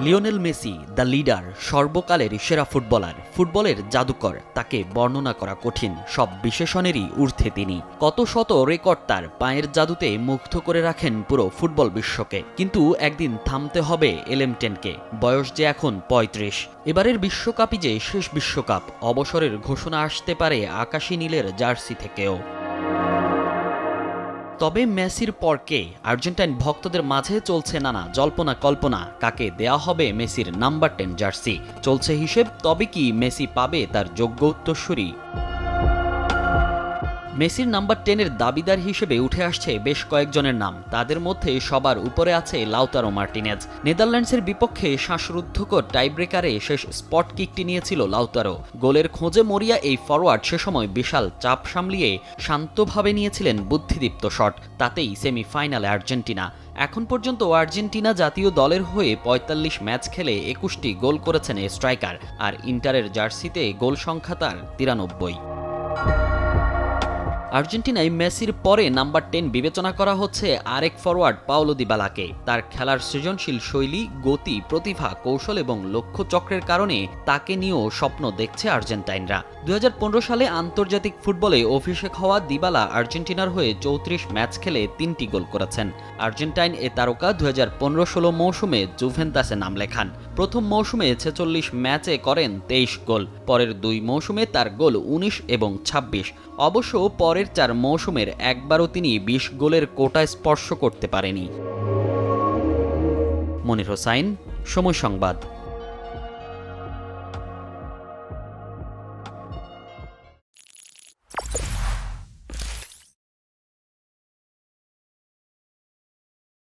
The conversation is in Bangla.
লিওনেল মেসি দ্য লিডার, সর্বকালের সেরা ফুটবলার, ফুটবলের জাদুকর, তাকে বর্ণনা করা কঠিন। সব বিশেষণেরই ঊর্ধ্বে তিনি। কত শত রেকর্ড তার পায়ের জাদুতে মুগ্ধ করে রাখেন পুরো ফুটবল বিশ্বকে। কিন্তু একদিন থামতে হবে এলএম10কে। বয়স যে এখন ৩৫। এবারের বিশ্বকাপই যে শেষ বিশ্বকাপ। অবসরের ঘোষণা আসতে পারে আকাশী নীলের জার্সি থেকেও। তবে মেসির পর কে? আর্জেন্টাইন ভক্তদের মাঝে চলছে নানা জল্পনা কল্পনা। কাকে দেয়া হবে মেসির নাম্বার 10 জার্সি? চলছে হিসেব। তবে কি মেসি পাবে তার যোগ্য উত্তরসূরি? মেসির নাম্বার 10-এর দাবিদার হিসেবে উঠে আসছে বেশ কয়েকজনের নাম। তাদের মধ্যে সবার উপরে আছে লাউতারো মার্টিনেজ। নেদারল্যান্ডসের বিপক্ষে শ্বাসরুদ্ধকর টাইব্রেকারে শেষ স্পট কিকটি নিয়েছিল লাউতারো। গোলের খোঁজে মরিয়া এই ফরোয়ার্ড সে সময় বিশাল চাপ সামলিয়ে শান্তভাবে নিয়েছিলেন বুদ্ধিদীপ্ত শট। তাতেই সেমিফাইনালে আর্জেন্টিনা। এখন পর্যন্ত আর্জেন্টিনা জাতীয় দলের হয়ে ৪৫ ম্যাচ খেলে ২১টি গোল করেছেন এই স্ট্রাইকার। আর ইন্টারের জার্সিতে গোল সংখ্যা তার ৯৩। আর্জেন্টিনায় মেসির পরে নাম্বার 10 বিবেচনা করা হচ্ছে আরেক ফরওয়ার্ড পাওলো দিবালাকে। তার খেলার সৃজনশীল শৈলী, গতি, প্রতিভা, কৌশল এবং লক্ষ্যচক্রের কারণে তাকে নিয়েও স্বপ্ন দেখছে আর্জেন্টাইনরা। ২০১৫ সালে আন্তর্জাতিক ফুটবলে অভিষেক হওয়া দিবালা আর্জেন্টিনার হয়ে ৩৪ ম্যাচ খেলে ৩টি গোল করেছেন। আর্জেন্টাইন এ তারকা ২০১৫-১৬ মৌসুমে জুভেন্তাসে নাম লেখান। প্রথম মৌসুমে ৪৬ ম্যাচে করেন ২৩ গোল। পরের ২ মৌসুমে তার গোল ১৯ এবং ২৬। অবশ্য পরের ৪ মৌসুমের একবারও তিনি ২০ গোলের কোটা স্পর্শ করতে পারেনি। মনির হোসাইন, সময় সংবাদ।